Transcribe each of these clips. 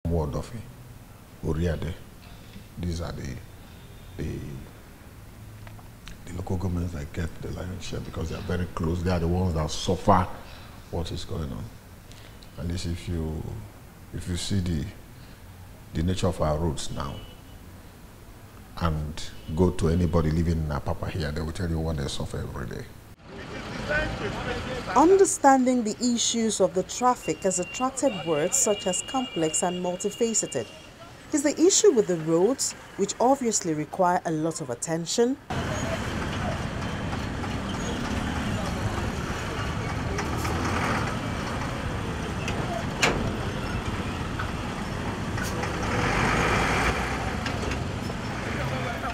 Wardofi, Uriade. These are the local governments that get the lion's share because they are very close. They are the ones that suffer what is going on. At least if you see the nature of our roads now, and go to anybody living in Apapa here, they will tell you what they suffer every day. Understanding the issues of the traffic has attracted words such as complex and multifaceted. Is the issue with the roads, which obviously require a lot of attention?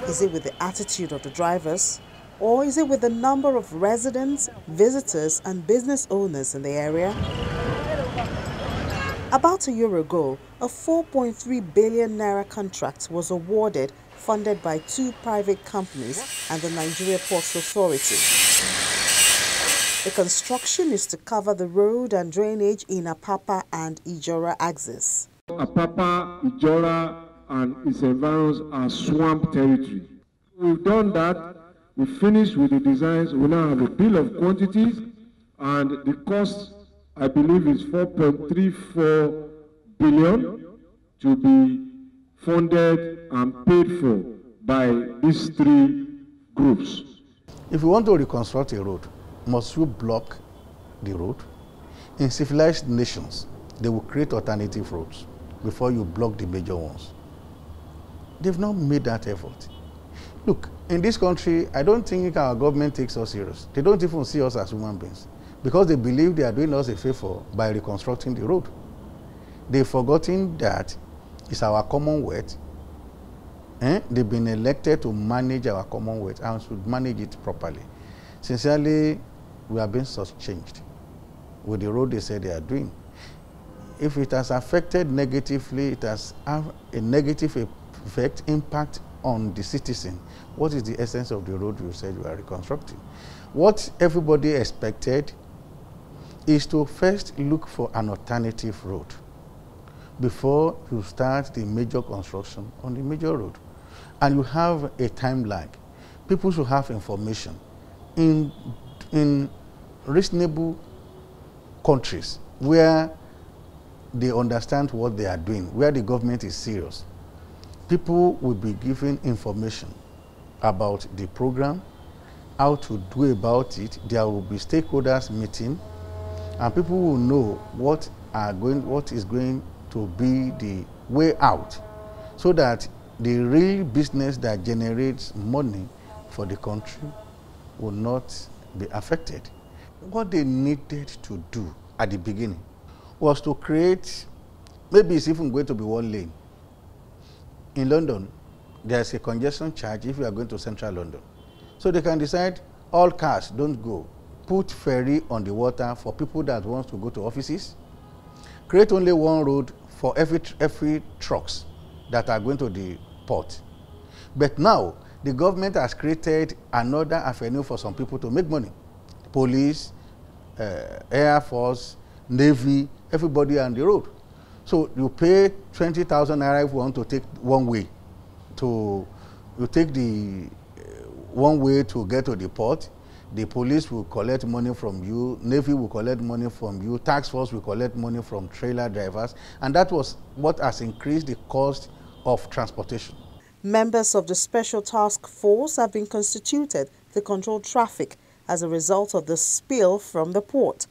Is it with the attitude of the drivers? Or is it with the number of residents, visitors and business owners in the area? About a year ago, a 4.3 billion naira contract was awarded, funded by 2 private companies and the Nigeria Ports Authority. The construction is to cover the road and drainage in Apapa and Ijora axis. Apapa, Ijora and its environs are swamp territory. We've done that. We finished with the designs. We now have a bill of quantities, and the cost, I believe, is 4.34 billion to be funded and paid for by these 3 groups. If you want to reconstruct a road, must you block the road? In civilized nations, they will create alternative roads before you block the major ones. They've not made that effort. Look, in this country, I don't think our government takes us serious. They don't even see us as human beings because they believe they are doing us a favor by reconstructing the road. They've forgotten that it's our commonwealth. They've been elected to manage our commonwealth and should manage it properly. Sincerely, we are being shortchanged with the road they say they are doing. If it has affected negatively, it has have a negative effect, impact on the citizen. What is the essence of the road you said you are reconstructing? What everybody expected is to first look for an alternative road before you start the major construction on the major road. And you have a time lag. People should have information. In reasonable countries where they understand what they are doing, where the government is serious, people will be given information about the program, how to do about it. There will be stakeholders meeting, and people will know what is going to be the way out, so that the real business that generates money for the country will not be affected. What they needed to do at the beginning was to create, maybe it's even going to be 1 lane. In London, there's a congestion charge if you are going to central London. So they can decide all cars don't go. Put ferry on the water for people that want to go to offices. Create only 1 road for every trucks that are going to the port. But now, the government has created another avenue for some people to make money. Police, Air Force, Navy, everybody on the road. So you pay 20,000 naira if you want to take one way. You take the one way to get to the port. The police will collect money from you. Navy will collect money from you. Tax force will collect money from trailer drivers. And that was what has increased the cost of transportation. Members of the Special Task Force have been constituted to control traffic as a result of the spill from the port.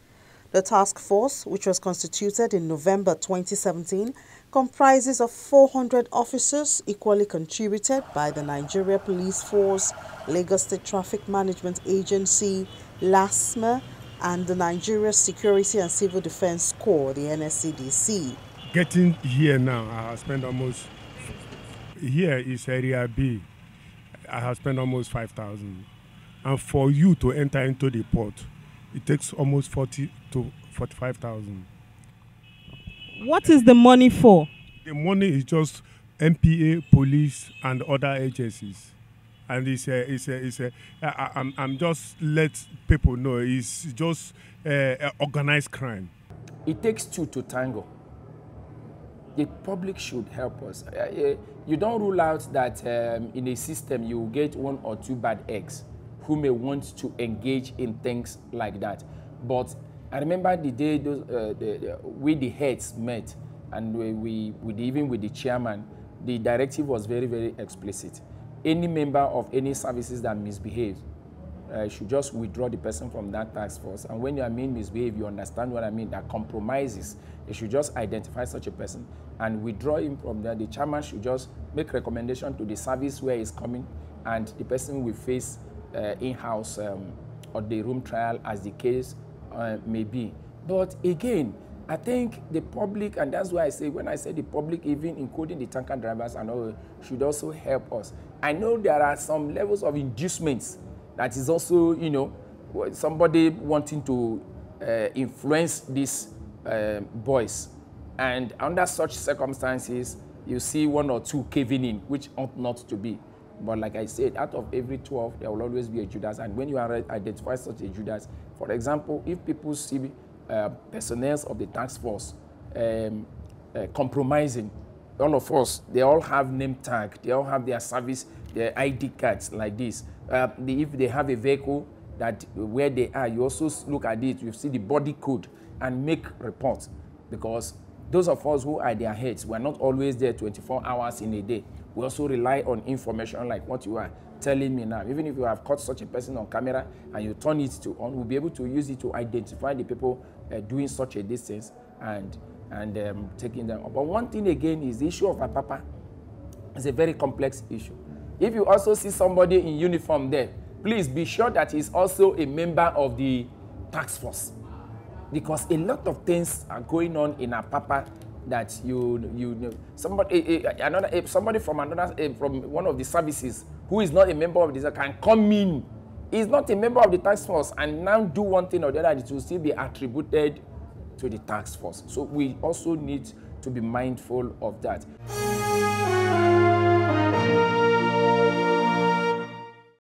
The task force, which was constituted in November 2017, comprises of 400 officers equally contributed by the Nigeria Police Force, Lagos State Traffic Management Agency, LASMA, and the Nigeria Security and Civil Defense Corps, the NSCDC. Getting here now, I have spent almost, here is area B, I have spent almost 5,000. And for you to enter into the port, it takes almost 40 to 45,000. What is the money for? The money is just MPA, police, and other agencies. And I'm just let people know it's just organized crime. It takes 2 to tango. the public should help us. You don't rule out that in a system you will get 1 or 2 bad eggs who may want to engage in things like that. But I remember the day we the heads met, and even with the chairman, the directive was very, very explicit. Any member of any services that misbehaves should just withdraw the person from that task force. And when you mean misbehave, you understand what I mean, that compromises. You should just identify such a person and withdraw him from there. The chairman should just make recommendation to the service where he's coming, and the person will face in-house or the room trial as the case may be. But again, I think the public, and that's why I say, when I say the public, even including the tanker drivers and all, should also help us. I know there are some levels of inducements that is also, you know, somebody wanting to influence these boys. And under such circumstances, you see 1 or 2 caving in, which ought not to be. But like I said, out of every 12, there will always be a Judas. And when you identify such a Judas, for example, if people see personnel of the task force compromising, all of us, they all have name tag, they all have their service, their ID cards like this. If they have a vehicle that where they are, you also look at it, you see the body code and make reports, because those of us who are their heads, we're not always there 24 hours in a day. We also rely on information like what you are telling me now. Even if you have caught such a person on camera and you turn it to on, we'll be able to use it to identify the people doing such a distance and taking them up. But one thing again is the issue of Apapa. It's a very complex issue. If you also see somebody in uniform there, please be sure that he's also a member of the task force, because a lot of things are going on in Apapa that you know. Somebody from one of the services who is not a member of this can come in. He's not a member of the task force and now do one thing or the other. It will still be attributed to the task force. So we also need to be mindful of that.